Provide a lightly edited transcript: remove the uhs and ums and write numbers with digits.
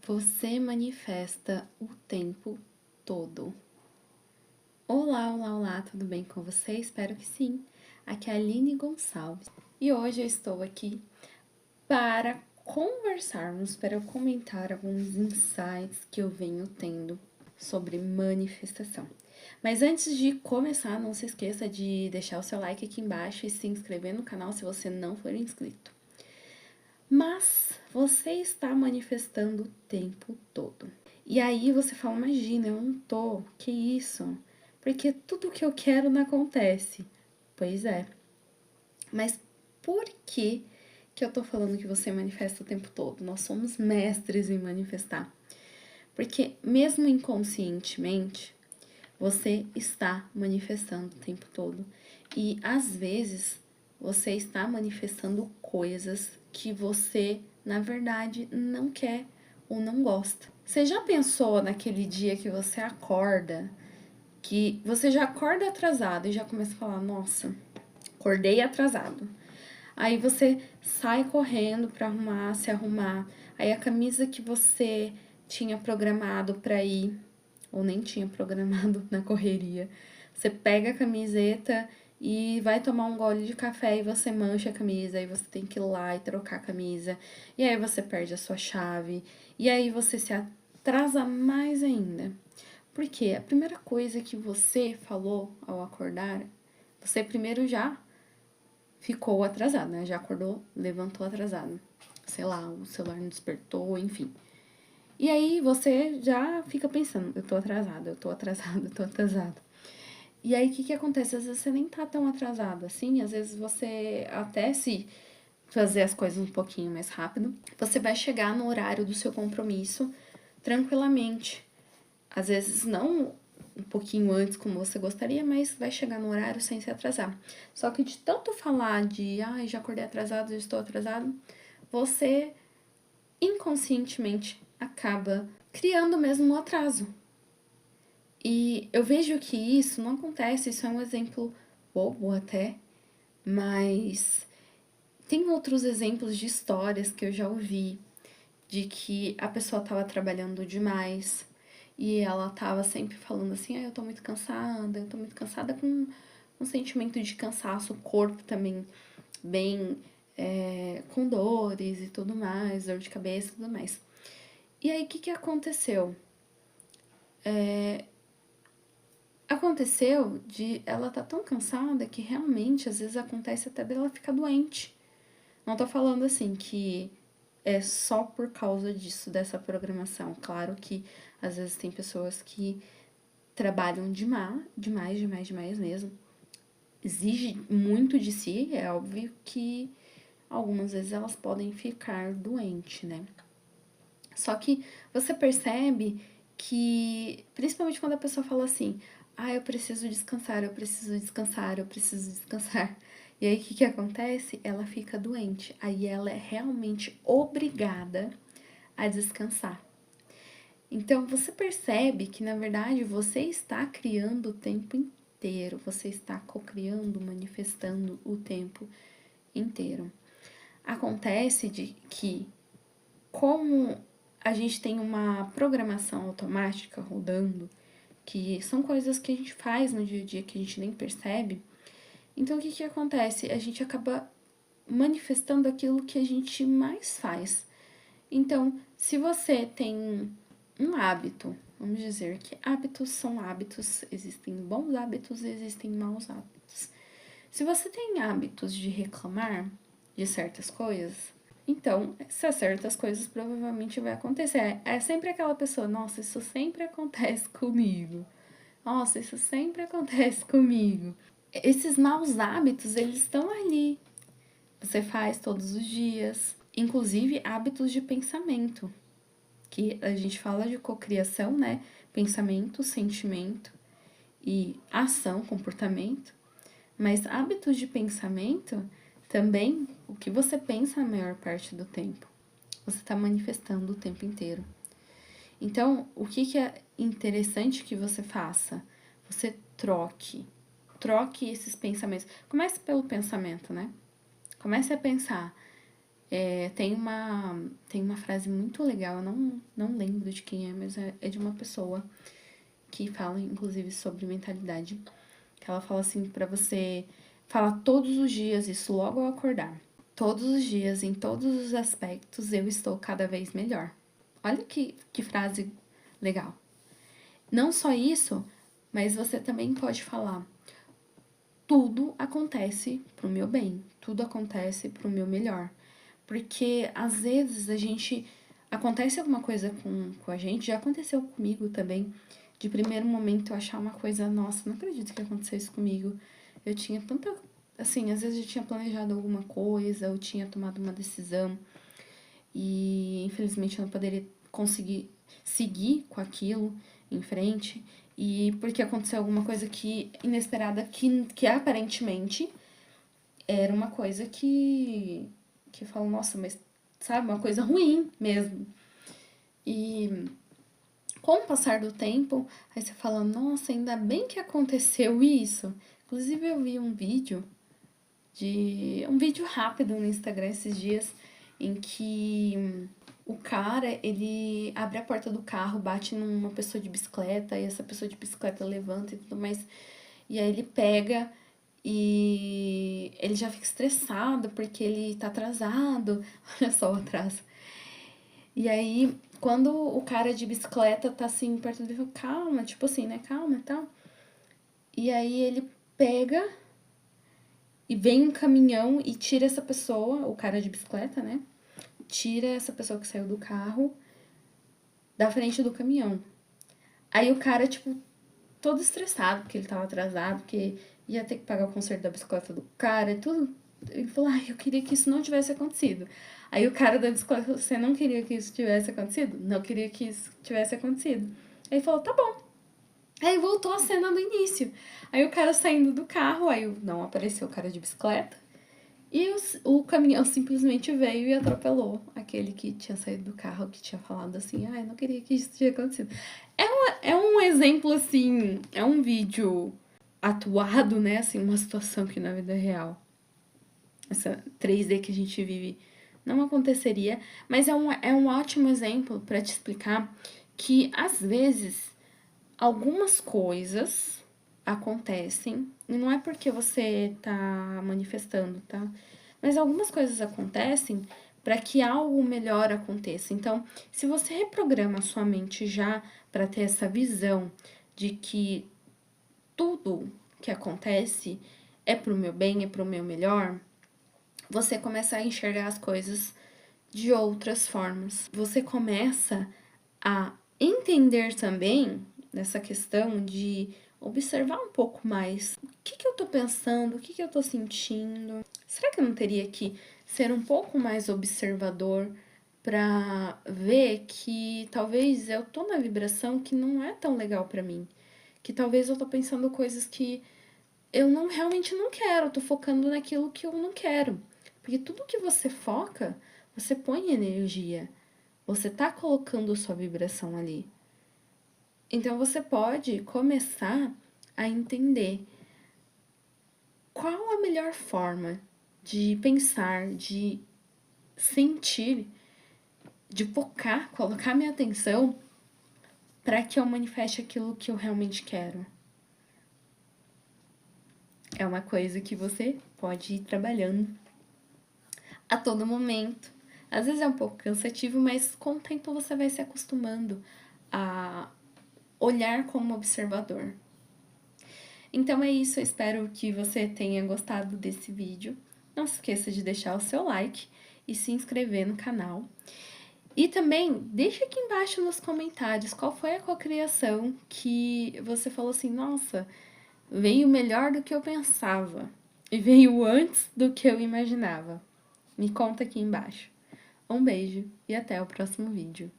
Você manifesta o tempo todo. Olá, olá, olá, tudo bem com você? Espero que sim. Aqui é a Aline Gonçalves e hoje eu estou aqui para conversarmos, para eu comentar alguns insights que eu venho tendo sobre manifestação. Mas antes de começar, não se esqueça de deixar o seu like aqui embaixo e se inscrever no canal se você não for inscrito. Mas você está manifestando o tempo todo. E aí você fala, imagina, eu não tô, que isso? Porque tudo que eu quero não acontece. Pois é. Mas por que eu tô falando que você manifesta o tempo todo? Nós somos mestres em manifestar. Porque mesmo inconscientemente, você está manifestando o tempo todo. E às vezes você está manifestando coisas que você, na verdade, não quer ou não gosta. Você já pensou naquele dia que você acorda, que você já acorda atrasado e já começa a falar, nossa, acordei atrasado. Aí você sai correndo pra arrumar, se arrumar. Aí a camisa que você tinha programado pra ir, ou nem tinha programado na correria, você pega a camiseta e vai tomar um gole de café e você mancha a camisa, aí você tem que ir lá e trocar a camisa, e aí você perde a sua chave, e aí você se atrasa mais ainda. Porque a primeira coisa que você falou ao acordar, você primeiro já ficou atrasado, né? Já acordou, levantou atrasado. Sei lá, o celular não despertou, enfim. E aí você já fica pensando, eu tô atrasado, eu tô atrasado, eu tô atrasado. E aí o que acontece? Às vezes você nem tá tão atrasado assim, às vezes você até se fazer as coisas um pouquinho mais rápido, você vai chegar no horário do seu compromisso tranquilamente. Às vezes não um pouquinho antes como você gostaria, mas vai chegar no horário sem se atrasar. Só que de tanto falar de, ai, já acordei atrasado, já estou atrasado, você inconscientemente acaba criando mesmo um atraso. E eu vejo que isso não acontece, isso é um exemplo bobo até, mas tem outros exemplos de histórias que eu já ouvi, de que a pessoa estava trabalhando demais e ela estava sempre falando assim, ah, eu tô muito cansada com um sentimento de cansaço, o corpo também bem com dores e tudo mais, dor de cabeça e tudo mais. E aí, o que aconteceu? Aconteceu de ela tá tão cansada que realmente, às vezes, acontece até dela ficar doente. Não tô falando assim que é só por causa disso, dessa programação. Claro que, às vezes, tem pessoas que trabalham demais mesmo. Exige muito de si, é óbvio que algumas vezes elas podem ficar doentes, né? Só que você percebe que, principalmente quando a pessoa fala assim, ah, eu preciso descansar, eu preciso descansar, eu preciso descansar. E aí o que acontece? Ela fica doente. Aí ela é realmente obrigada a descansar. Então você percebe que na verdade você está criando o tempo inteiro, você está cocriando, manifestando o tempo inteiro. Acontece de que como a gente tem uma programação automática rodando, que são coisas que a gente faz no dia a dia que a gente nem percebe, então o que acontece? A gente acaba manifestando aquilo que a gente mais faz. Então, se você tem um hábito, vamos dizer que hábitos são hábitos, existem bons hábitos e existem maus hábitos. Se você tem hábitos de reclamar de certas coisas, então, se certas coisas provavelmente vai acontecer. É sempre aquela pessoa, nossa, isso sempre acontece comigo. Nossa, isso sempre acontece comigo. Esses maus hábitos, eles estão ali. Você faz todos os dias. Inclusive, hábitos de pensamento. Que a gente fala de cocriação, né? Pensamento, sentimento e ação, comportamento. Mas hábitos de pensamento também, o que você pensa a maior parte do tempo, você está manifestando o tempo inteiro. Então, o que é interessante que você faça? Você troque esses pensamentos. Comece pelo pensamento, né? Comece a pensar, Tem uma frase muito legal, eu não lembro de quem é, mas é de uma pessoa que fala, inclusive, sobre mentalidade. Que ela fala assim, pra você falar todos os dias isso logo ao acordar. Todos os dias, em todos os aspectos, eu estou cada vez melhor. Olha que frase legal. Não só isso, mas você também pode falar: tudo acontece pro meu bem, tudo acontece pro meu melhor. Porque às vezes acontece alguma coisa com a gente, já aconteceu comigo também. De primeiro momento eu achar uma coisa, nossa, não acredito que aconteceu isso comigo. Eu tinha tanta. Assim, às vezes eu tinha planejado alguma coisa, eu tinha tomado uma decisão e infelizmente eu não poderia conseguir seguir com aquilo em frente. E porque aconteceu alguma coisa que inesperada, que aparentemente era uma coisa que eu falo, nossa, mas sabe, uma coisa ruim mesmo. E com o passar do tempo, aí você fala, nossa, ainda bem que aconteceu isso. Inclusive eu vi um vídeo rápido no Instagram esses dias em que o cara, ele abre a porta do carro, bate numa pessoa de bicicleta e essa pessoa de bicicleta levanta e tudo mais. E aí ele pega e ele já fica estressado porque ele tá atrasado. Olha só o atraso. E aí, quando o cara de bicicleta tá assim perto dele, fala, calma, tipo assim, né? Calma e tal. E aí ele pega e vem um caminhão e tira essa pessoa, o cara de bicicleta, né? Tira essa pessoa que saiu do carro da frente do caminhão. Aí o cara, tipo, todo estressado, porque ele tava atrasado, porque ia ter que pagar o conserto da bicicleta do cara e tudo. Ele falou, ai, eu queria que isso não tivesse acontecido. Aí o cara da bicicleta, você não queria que isso tivesse acontecido? Não queria que isso tivesse acontecido. Aí ele falou, tá bom. Aí voltou a cena do início. Aí o cara saindo do carro, aí não apareceu o cara de bicicleta. E o caminhão simplesmente veio e atropelou aquele que tinha saído do carro, que tinha falado assim, ai, não queria que isso tivesse acontecido. É um exemplo, assim, é um vídeo atuado, né, assim, uma situação que na vida real, essa 3D que a gente vive, não aconteceria, mas é um ótimo exemplo para te explicar que, às vezes, algumas coisas acontecem, e não é porque você tá manifestando, tá? Mas algumas coisas acontecem para que algo melhor aconteça. Então, se você reprograma a sua mente já para ter essa visão de que tudo que acontece é pro meu bem, é pro meu melhor, você começa a enxergar as coisas de outras formas. Você começa a entender também nessa questão de observar um pouco mais o que eu tô pensando, o que eu tô sentindo. Será que eu não teria que ser um pouco mais observador para ver que talvez eu tô na vibração que não é tão legal para mim? Que talvez eu tô pensando coisas que eu não realmente não quero, tô focando naquilo que eu não quero. Porque tudo que você foca, você põe energia. Você tá colocando sua vibração ali. Então você pode começar a entender qual a melhor forma de pensar, de sentir, de focar, colocar minha atenção para que eu manifeste aquilo que eu realmente quero. É uma coisa que você pode ir trabalhando a todo momento. Às vezes é um pouco cansativo, mas com o tempo você vai se acostumando a olhar como observador. Então é isso, eu espero que você tenha gostado desse vídeo. Não se esqueça de deixar o seu like e se inscrever no canal. E também deixa aqui embaixo nos comentários qual foi a cocriação que você falou assim, nossa, veio melhor do que eu pensava e veio antes do que eu imaginava. Me conta aqui embaixo. Um beijo e até o próximo vídeo.